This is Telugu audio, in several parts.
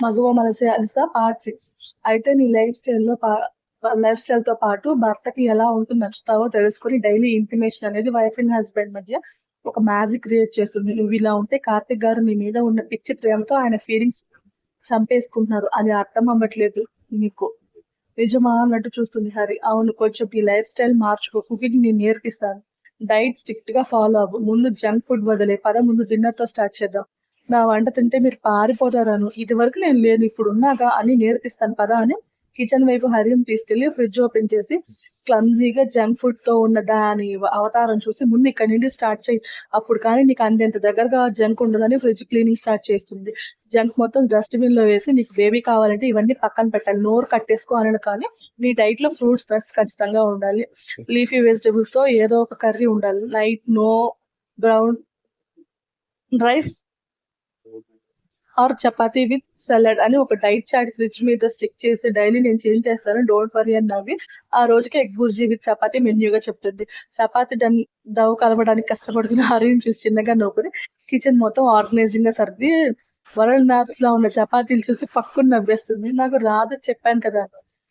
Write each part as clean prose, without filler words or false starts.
మగువ మనసే అలస పార్ట్ 6. అయితే నీ లైఫ్ స్టైల్ తో పాటు భర్తకి ఎలా ఉంటూ నచ్చుతావో తెలుసుకుని డైలీ ఇంటిమేషన్ అనేది వైఫ్ అండ్ హస్బెండ్ మధ్య ఒక మ్యాజిక్ క్రియేట్ చేస్తుంది. నువ్వు ఇలా ఉంటే కార్తిక్ గారు నీ మీద ఉన్న పిచ్చి ప్రేమతో ఆయన ఫీలింగ్స్ చంపేసుకుంటున్నారు. అది అర్థం అవ్వట్లేదు నీకు. నిజమా అన్నట్టు చూస్తుంది హరి. అవును, కొంచెం ఈ లైఫ్ స్టైల్ మార్చుకో. కుకింగ్ నేను నేర్పిస్తాను. డైట్ స్ట్రిక్ట్ గా ఫాలో అవ్వు. ముందు జంక్ ఫుడ్ వదిలే. పద ముందు డిన్నర్ తో స్టార్ట్ చేద్దాం. నా వంట తింటే మీరు పారిపోతారను. ఇది వరకు నేను లేను, ఇప్పుడు ఉన్నాగా అని నేర్పిస్తాను పదా అని కిచెన్ వైపు హరిని తీసుకెళ్లి ఫ్రిడ్జ్ ఓపెన్ చేసి క్లమ్జీగా జంక్ ఫుడ్ తో ఉన్న దాని అవతారం చూసి ముందు ఇక్కడి నుండి స్టార్ట్ చేయి. అప్పుడు కానీ నీకు అంతెంత దగ్గరగా జంక్ ఉండదని ఫ్రిడ్జ్ క్లీనింగ్ స్టార్ట్ చేస్తుంది. జంక్ మొత్తం డస్ట్బిన్ లో వేసి నీకు బేబీ కావాలంటే ఇవన్నీ పక్కన పెట్టాలి. నోరు కట్టేసుకో అనడు కానీ నీ డైట్ లో ఫ్రూట్స్ నట్స్ ఖచ్చితంగా ఉండాలి. లీఫీ వెజిటబుల్స్ తో ఏదో ఒక కర్రీ ఉండాలి. Night no brown rice or chapati with salad అని ఒక డైట్ చార్ట్ ఫ్రిడ్జ్ మీద స్టిక్ చేసి డైలీ నేను చేంజ్ చేస్తాను, డోంట్ వరీ అని నవ్వి ఆ రోజుకి ఎగ్ బుర్జీ విత్ చపాతీ మెన్యూగా చెప్తుంది. చపాతీ డవ్ కలపడానికి కష్టపడుతున్న హరిని చూసి చిన్నగా నవ్వుకుని కిచెన్ మొత్తం ఆర్గనైజింగ్ గా సర్ది వరల్డ్ మ్యాప్స్ లో ఉన్న చపాతీలు చూసి పక్కుని నవ్వేస్తుంది. నాకు రాదని చెప్పాను కదా,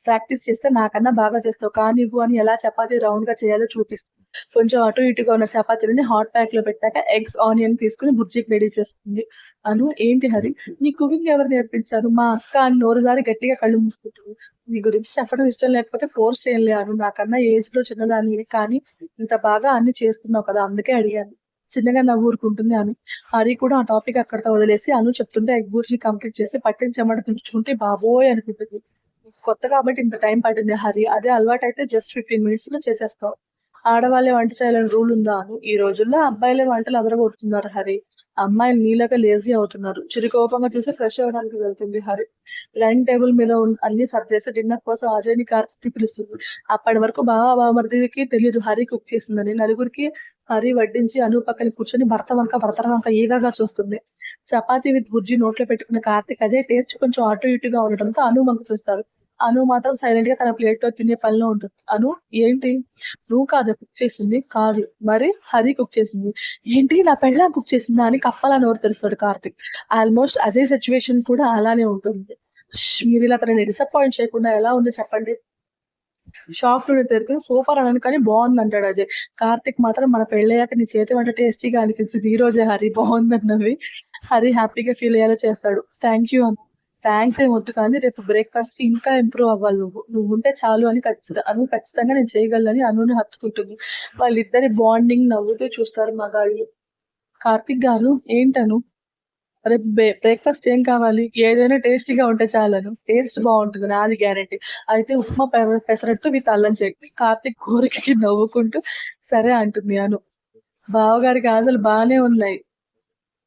ప్రాక్టీస్ చేస్తే నాకన్నా బాగా చేస్తావు కానీ ఇవ్వు అని ఎలా చపాతీ రౌండ్ గా చేయాలో చూపిస్తుంది. కొంచెం అటు ఇటుగా ఉన్న చపాతీలని హాట్ ప్యాక్ లో పెట్టాక ఎగ్స్ ఆనియన్ తీసుకుని బుర్జీకి రెడీ చేస్తుంది. అను, ఏంటి హరి నీ కుకింగ్ ఎవరు నేర్పించారు? మా అక్క అని నోరుజారి గట్టిగా కళ్ళు మూసుకుంటుంది. నీ గురించి చెప్పడం ఇష్టం లేకపోతే ఫోర్స్ చేయలే అను. నాకన్నా ఏజ్ లో చిన్నదానివి కానీ ఇంత బాగా అన్ని చేస్తున్నావు కదా అందుకే అడిగాను. చిన్నగా నవ్వురుకుంటుంది అను. హరి కూడా ఆ టాపిక్ అక్కడితో వదిలేసి అను చెప్తుంటే ఎగ్ బుర్జీ కంప్లీట్ చేసి పట్టిన చెమట తుంచుకుంటే బాబోయ్ అనుకుంటుంది. కొత్త కాబట్టి ఇంత టైం పట్టింది హరి. అదే అలవాటు అయితే జస్ట్ 15 minutes లో చేసేస్తావు. ఆడవాళ్ళే వంట చేయాలని రూల్ ఉందా అను? ఈ రోజుల్లో అబ్బాయిలే వంటలు అదరగొడుతున్నారు హరి. అమ్మాయిలు నీలాగా లేజీ అవుతున్నారు. చిరుకోపంగా చూసి ఫ్రెష్ అవ్వడానికి వెళ్తుంది హరి. డైనింగ్ టేబుల్ మీద అన్ని సర్దేసి డిన్నర్ కోసం అజయ్ ని కార్తిక్ పిలుస్తుంది. అప్పటి వరకు బావమరిదికి తెలియదు హరి కుక్ చేసిందని. నలుగురికి హరి వడ్డించి అను పక్కన కూర్చొని భర్త వంక ఈగగా చూస్తుంది. చపాతీ విత్ బుర్జీ నోట్లో పెట్టుకున్న కార్తిక్ అజయ్ టేస్ట్ కొంచెం అటు ఇటుగా ఉండటంతో అను వంక చూస్తారు. అను మాత్రం సైలెంట్ గా తన ప్లేట్ లో తినే పనిలో ఉంటుంది. అను, ఏంటి నువ్వు కాదా కుక్ చేసింది? కాదు మరి హరి కుక్ చేసింది. ఏంటి నా పెళ్ళాం కుక్ చేసిందా అని కప్పలా నోరు తెరుస్తాడు కార్తిక్. ఆల్మోస్ట్ అజయ్ సిచ్యువేషన్ కూడా అలానే ఉంటుంది. మీరు ఇలా తనని డిసప్పాయింట్ చేయకుండా ఎలా ఉంది చెప్పండి. షాప్ నుండి తెరుకుని సూపర్ అనను కానీ బాగుంది అంటాడు అజయ్. కార్తిక్ మాత్రం మన పెళ్ళయ్యాక నీ చేతి వంట టేస్టీగా అనిపించింది ఈ రోజే హరి, బాగుందన్నవి. హరి హ్యాపీగా ఫీల్ అయ్యేలా చేస్తాడు. Thank you Anu. థ్యాంక్స్ ఏం వద్దు కానీ రేపు బ్రేక్ఫాస్ట్ కి ఇంకా ఇంప్రూవ్ అవ్వాలి. నువ్వు ఉంటే చాలు అని ఖచ్చితంగా నేను చేయగలని అనుని హత్తుకుంటుంది. వాళ్ళిద్దరి బాండింగ్ నవ్వుతూ చూస్తారు మగాళ్ళు. కార్తిక్ గారు, ఏంటను రేపు బ్రేక్ఫాస్ట్ ఏం కావాలి? ఏదైనా టేస్టీగా ఉంటే చాలను. టేస్ట్ బాగుంటుంది నాది గ్యారెంటీ. అయితే ఉప్మా పెసరట్టు విత్ అల్లం చట్నీ. కార్తిక్ కోరికకి నవ్వుకుంటూ సరే అంటుంది అను. బావగారికి ఆశలు బాగానే ఉన్నాయి.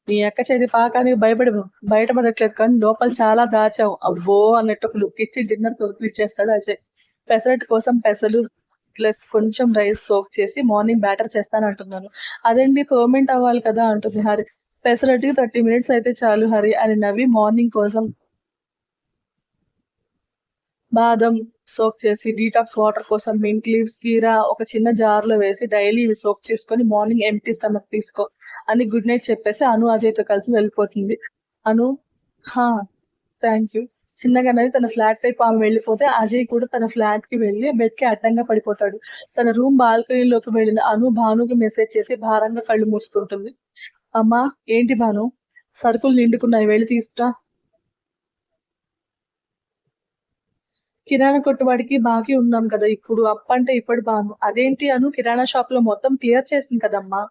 నీ అక్క చేతి పాకానికి బయటపడట్లేదు కానీ లోపల చాలా దాచావు అబ్బో అన్నట్టు ఒక లుక్ ఇచ్చి డిన్నర్ కంప్లీట్ చేస్తాడు అజయ్. పెసరట్టు కోసం పెసలు ప్లస్ కొంచెం రైస్ సోక్ చేసి మార్నింగ్ బ్యాటర్ చేస్తాను అంటున్నాను. అదేంటి ఫర్మెంట్ అవ్వాలి కదా అంటుంది హరి. పెసరట్టుకి 30 minutes అయితే చాలు హరి అని నవ్వి మార్నింగ్ కోసం బాదం సోక్ చేసి డీటాక్స్ వాటర్ కోసం మింట్ లీవ్స్ కీరా ఒక చిన్న జార్ లో వేసి డైలీ ఇవి సోక్ చేసుకొని మార్నింగ్ ఎంప్టీ స్టమక్ తీసుకో అని గుడ్ నైట్ చెప్పేసి అను అజయ్ తో కలిసి వెళ్ళిపోతుంది. అను, హా థ్యాంక్ యూ చిన్నగా నవ్వి తన ఫ్లాట్ వైపు ఆమె వెళ్ళిపోతే అజయ్ కూడా తన ఫ్లాట్ కి వెళ్ళి బెడ్ కి అడ్డంగా పడిపోతాడు. తన రూమ్ బాల్కనీలోకి వెళ్ళిన అను భానుకి మెసేజ్ చేసి భారంగా కళ్ళు మూసుకుంటుంది. అమ్మా, ఏంటి భాను, సరుకులు నిండుకున్నాయి వెళ్ళి తీసుకురా. కిరాణా కొట్టువాడికి బాకీ ఉన్నాం కదా ఇప్పుడు, అప్పంటే ఇప్పుడు భాను. అదేంటి అను, కిరాణా షాప్ లో మొత్తం క్లియర్ చేసింది కదమ్మా.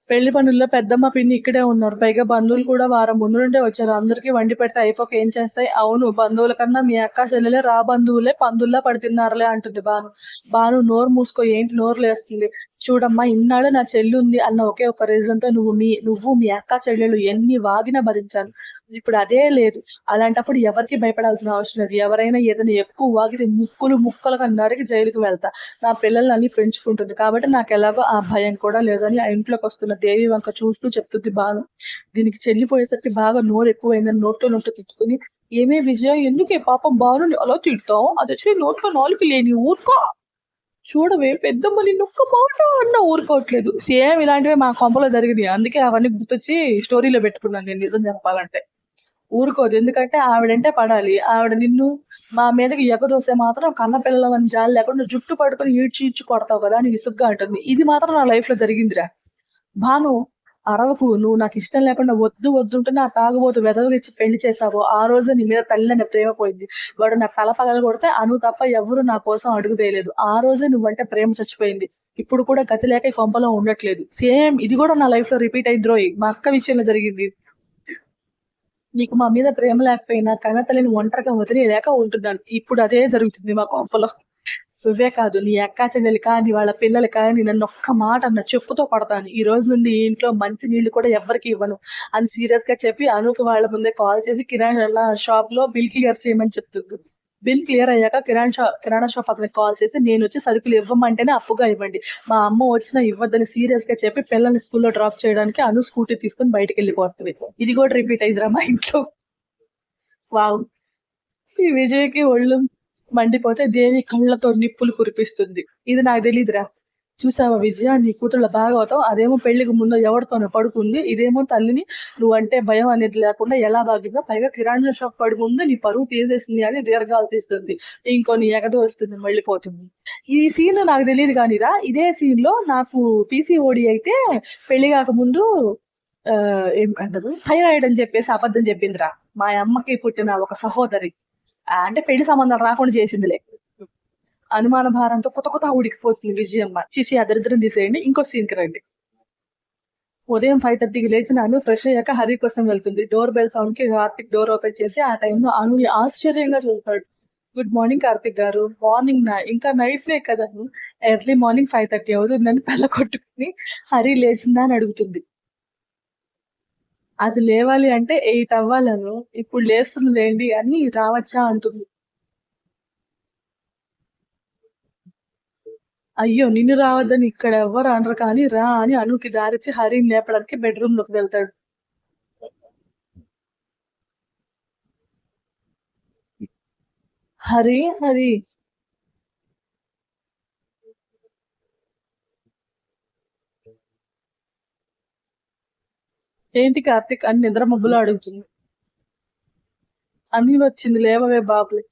పెళ్లి పనుల్లో పెద్దమ్మ పిన్ని ఇక్కడే ఉన్నారు. పైగా బంధువులు కూడా వారం ముందు నుండే వచ్చారు. అందరికీ వండి పెడితే అయిపోక ఏం చేస్తాయి? అవును, బంధువుల కన్నా మీ అక్క చెల్లెలే రా బంధువులే పందుల్లా పడుతున్నారులే అంటుంది భాను. భాను, నోరు మూసుకో. ఏంటి నోరు లేస్తుంది? చూడమ్మా, ఇన్నాళ్ళు నా చెల్లి ఉంది అన్న ఒకే ఒక రీజన్ తో నువ్వు మీ అక్క చెల్లెలు ఎన్ని వాగినా భరించాను. ఇప్పుడు అదే లేదు. అలాంటప్పుడు ఎవరికి భయపడాల్సిన అవసరం లేదు. ఎవరైనా ఏదైనా ఎక్కువ వాగితే ముక్కలుగా నరికి జైలుకి వెళ్తా. నా పిల్లల్ని అన్ని పెంచుకుంటుంది కాబట్టి నాకు ఎలాగో ఆ భయం కూడా లేదని ఆ ఇంట్లోకి వస్తున్న దేవి వంక చూస్తూ చెప్తుంది భాను. దీనికి చెల్లిపోయేసరికి బాగా నోరు ఎక్కువైందని నోట్లో తిట్టుకుని, ఏమే విజయ, ఎందుకే పాపం భానుని అలా తిడతావు? అది వచ్చి నోట్లో నాలుగు లేని ఊరుకో. చూడవే పెద్దమ్మ నిన్నొక్క మాట అన్నా ఊరుకోవట్లేదు. సేమ్ ఇలాంటివే మా కొంపలో జరిగినాయి. అందుకే అవన్నీ గుర్తొచ్చి స్టోరీలో పెట్టుకున్నాను నేను నిజం చెప్పాలంటే. ఊరుకోదు. ఎందుకంటే ఆవిడంటే పడాలి. ఆవిడ నిన్ను మా మీదకి ఎగదోస్తే మాత్రం కన్న పిల్లలవని జాలి లేకుండా జుట్టు పట్టుకొని ఈడ్చి ఈడ్చి కొడతావు కదా అని విసుగ్గా అంటుంది. ఇది మాత్రం నా లైఫ్‌లో జరిగిందిరా. భాను అరవకు. నువ్వు నాకిష్టం లేకుండా వద్దు వద్దుంటేనే ఆ తాగుబోతు వెధవకిచ్చి పెళ్లి చేశావు. ఆ రోజే నీ మీద తల్లిననే ప్రేమ పోయింది. వాడు నా తల పగలగొడితే అను తప్ప ఎవ్వరు నా కోసం అడుగు వేయలేదు. ఆ రోజే నువ్వంటే ప్రేమ చచ్చిపోయింది. ఇప్పుడు కూడా గతి లేక ఈ కొంపలో ఉండట్లేదు. సేమ్ ఇది కూడా నా లైఫ్‌లో రిపీట్ అయిందిరోయ్. మా అక్క విషయంలో జరిగింది. నీకు మా మీద ప్రేమ లేకపోయినా కన్నతల్లిని ఒంటరిగా వదిలేయలేక ఉంటున్నాను. ఇప్పుడు అదే జరుగుతుంది మా కొంపలో. నువ్వే కాదు నీ అక్కా చెల్లెలు కానీ వాళ్ళ పిల్లలు కానీ నన్ను ఒక్క మాట అన్న చెప్పుతో కొడతాను. ఈ రోజు నుండి ఈ ఇంట్లో మంచి నీళ్లు కూడా ఎవ్వరికి ఇవ్వను అని సీరియస్ గా చెప్పి అనుకు వాళ్ళ ముందే కాల్ చేసి కిరాణా షాప్ లో బిల్ క్లియర్ చేయమని చెప్తుంది. బిల్ క్లియర్ అయ్యాక కిరాణా షాప్ అక్కడికి కాల్ చేసి నేను వచ్చి సరుకులు ఇవ్వమంటేనే అప్పుగా ఇవ్వండి. మా అమ్మ వచ్చినా ఇవ్వద్దని సీరియస్ గా చెప్పి పిల్లల్ని స్కూల్లో డ్రాప్ చేయడానికి అను స్కూటీ తీసుకుని బయటకు వెళ్ళిపోతుంది. ఇది కూడా రిపీట్ అయిందిరా మా ఇంట్లో. వావ్. ఈ విజయ్‌కి ఒళ్ళు మండిపోతే దేవి కళ్ళతో నిప్పులు కురిపిస్తుంది. ఇది నాకు తెలీదురా. చూసావా విజయ నీ కూతుళ్ళ భాగవతం అదేమో పెళ్లికి ముందు ఎవరితోనో పడుకుంది. ఇదేమో తల్లిని నువ్వంటే భయం అనేది లేకుండా ఎలా బాగిందో పైగా కిరాణా షాప్ పడి ముందు నీ పరువు తీసేసింది అని దీర్ఘాలు తీస్తుంది. ఇంకొని ఎగదోస్తుంది మళ్ళీపోతుంది. ఈ సీన్ నాకు తెలియదు కానీరా ఇదే సీన్ లో నాకు పీసీఓడి అయితే పెళ్లి కాకముందు ఏమంటారు థైరాయిడ్ అని చెప్పేసి అబద్ధం చెప్పిందిరా. మా అమ్మకి పుట్టిన ఒక సహోదరి అంటే పెళ్లి సంబంధం రాకుండా చేసిందిలే. అనుమాన భారంతో కొత్త ఉడికిపోతుంది విజయమ్మ. చిచి ఆ దరిద్రం తీసేయండి. ఇంకో సీన్కి రండి. ఉదయం 5:30కి లేచిన అను ఫ్రెష్ అయ్యాక హరి కోసం వెళ్తుంది. డోర్ బెల్ సౌండ్ కి కార్తిక్ డోర్ ఓపెన్ చేసి ఆ టైంలో అనుని ఆశ్చర్యంగా చూస్తాడు. గుడ్ మార్నింగ్ కార్తిక్ గారు. మార్నింగ్ ఇంకా నైట్ నే కదా. ఎర్లీ మార్నింగ్ 5:30 అవుతుందని తల కొట్టుకుని హరి లేచిందా అని అడుగుతుంది. అది లేవాలి అంటే 8 అవ్వాలను. ఇప్పుడు లేస్తుంది లేండి అని రావచ్చా అంటుంది. అయ్యో నిన్ను రావద్దని ఇక్కడ ఎవ్వరు అనరు కానీ రా అని అనుకి దారిచ్చి హరిని లేపడానికి బెడ్రూమ్ లోకి వెళ్తాడు. హరి హరి ఏంటి కార్తిక్ అని నిద్ర మబ్బులో అడుగుతుంది. అని వచ్చింది లేవవే బాబులే.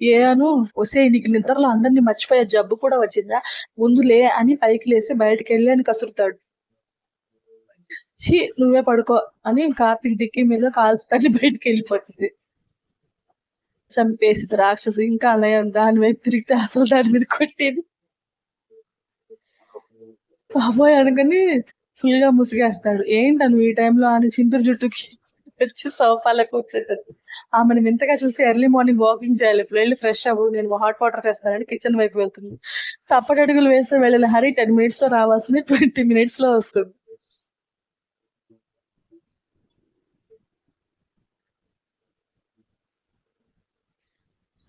ఏ అను ఒసేయ్ నీకు నిద్రలో అందరినీ మర్చిపోయే జబ్బు కూడా వచ్చిందా ముందు లే అని పైకి లేసి బయటికి వెళ్ళి అని కసురుతాడు. ఛీ నువ్వే పడుకో అని కార్తిక్ డిక్కీ మీద కాలు తల్లి బయటికి వెళ్ళిపోతుంది. చంపేసింది రాక్షసు. ఇంకా అలా దాని వైపు తిరిగితే అసలు దాని మీద కొట్టేది. బాబోయ్ అనుకుని ఫుల్ గా ముసిగేస్తాడు. ఏంటను ఈ టైంలో అని చింపిరి జుట్టుకి వచ్చి సోఫాలో కూర్చుంటాడు. ఆమెను వింతగా చూసి ఎర్లీ మార్నింగ్ వాకింగ్ చేయాలి. వెళ్ళి ఫ్రెష్ అవ్వు నేను హాట్ వాటర్ తెస్తానని కిచెన్ వైపు వెళ్తుంది. తప్పటడుగులు వేస్తే వెళ్ళిన హరి 10 minutes లో రావాల్సింది 20 minutes లో వస్తుంది.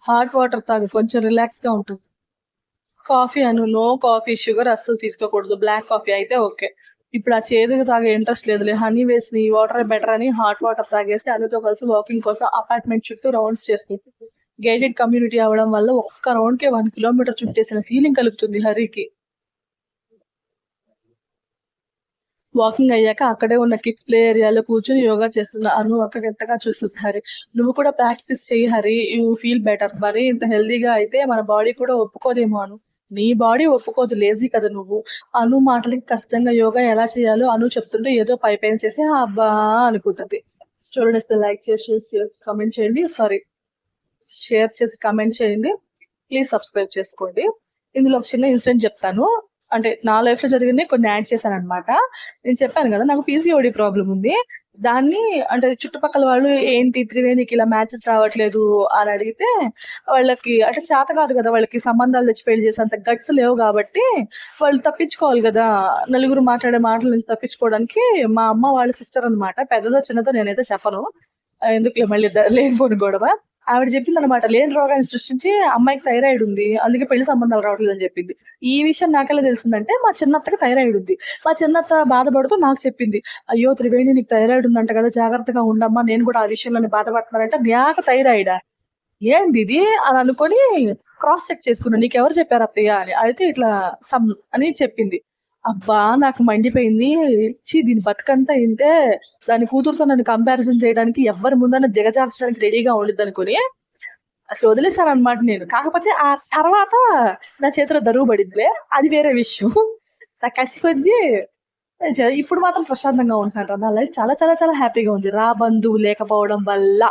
హాట్ వాటర్ తాగు కొంచెం రిలాక్స్ గా ఉంటుంది. కాఫీ అను నో కాఫీ షుగర్ అస్సలు తీసుకోకూడదు. బ్లాక్ కాఫీ అయితే ఓకే. ఇప్పుడు ఆ చేదుగా తాగే ఇంట్రెస్ట్ లేదులే. హనీ వేసిన ఈ వాటర్ బెటర్ అని హాట్ వాటర్ తాగేసి అనుతో కలిసి వాకింగ్ కోసం అపార్ట్మెంట్ చుట్టూ రౌండ్స్ చేస్తుంది. గేటెడ్ కమ్యూనిటీ అవడం వల్ల ఒక్క రౌండ్ కి 1 kilometer చుట్టేసిన ఫీలింగ్ కలుగుతుంది హరికి. వాకింగ్ అయ్యాక అక్కడే ఉన్న కిడ్స్ ప్లే ఏరియాలో కూర్చొని యోగా చేస్తున్న అను అక్క గంటగా చూస్తుంది హరి. నువ్వు కూడా ప్రాక్టీస్ చెయ్యి హరి యూ ఫీల్ బెటర్. మరి ఇంత హెల్దీగా అయితే మన బాడీ కూడా ఒప్పుకోదేమో అను. నీ బాడీ ఒప్పుకోదు లేజీ కదా నువ్వు. అను మాటలకి కష్టంగా యోగా ఎలా చేయాలో అను చెప్తుంటే ఏదో పైపైన చేసి అబ్బా అనుకుంటది. స్టోరీ నచ్చితే లైక్ చేసి కామెంట్ చేయండి. షేర్ చేసి కామెంట్ చేయండి. ప్లీజ్ సబ్స్క్రైబ్ చేసుకోండి. ఇందులో ఒక చిన్న ఇన్సిడెంట్ చెప్తాను. అంటే నా లైఫ్ లో జరిగింది కొన్ని యాడ్ చేశాను అనమాట. నేను చెప్పాను కదా నాకు పీసీఓడి ప్రాబ్లం ఉంది. దాన్ని అంటే చుట్టుపక్కల వాళ్ళు ఏంటి త్రివేణికి ఇలా మ్యాచెస్ రావట్లేదు అని అడిగితే వాళ్ళకి అంటే చేత కాదు కదా వాళ్ళకి సంబంధాలు తెచ్చి పెళ్లి చేసే అంత గట్స్ లేవు కాబట్టి వాళ్ళు తప్పించుకోవాలి కదా. నలుగురు మాట్లాడే మాటల నుంచి తప్పించుకోవడానికి మా అమ్మ వాళ్ళ సిస్టర్ అనమాట. పెద్దదో చిన్నదో నేనైతే చెప్పను. ఎందుకులే మళ్ళీ లేనిపోని గొడవ. ఆవిడ చెప్పింది అనమాట లేని రోగాన్ని సృష్టించి అమ్మాయికి థైరాయిడ్ ఉంది అందుకే పెళ్లి సంబంధాలు రావట్లేదు అని చెప్పింది. ఈ విషయం నాకెలా తెలిసిందంటే మా చిన్నత్తకి థైరాయిడ్ ఉంది. మా చిన్నత్త బాధపడుతూ నాకు చెప్పింది. అయ్యో త్రివేణి నీకు థైరాయిడ్ ఉందంట కదా జాగ్రత్తగా ఉండమ్మా నేను కూడా ఆ విషయంలోనే బాధపడుతున్నానంటే నాకు థైరాయిడా ఏంది ఇది అని అనుకొని క్రాస్ చెక్ చేసుకున్నా, నీకెవరు చెప్పారు అత్తయ్య అని. అయితే ఇట్లా సమ్ అని చెప్పింది. అబ్బా! నాకు మండిపోయింది. దీని బతుకంతా ఇంతే. దాని కూతురుతో నన్ను కంపారిజన్ చేయడానికి ఎవ్వరి ముందన్నా దిగజార్చడానికి రెడీగా ఉండిద్దనుకోని అసలు వదిలేసాననమాట నేను. కాకపోతే ఆ తర్వాత నా చేతిలో దరువు పడిద్దిలే. అది వేరే విషయం. నా కసి కొద్దీ ఇప్పుడు మాత్రం ప్రశాంతంగా ఉంటున్నానురా. నా లైఫ్ చాలా చాలా చాలా హ్యాపీగా ఉంది. బంధువు లేకపోవడం వల్ల.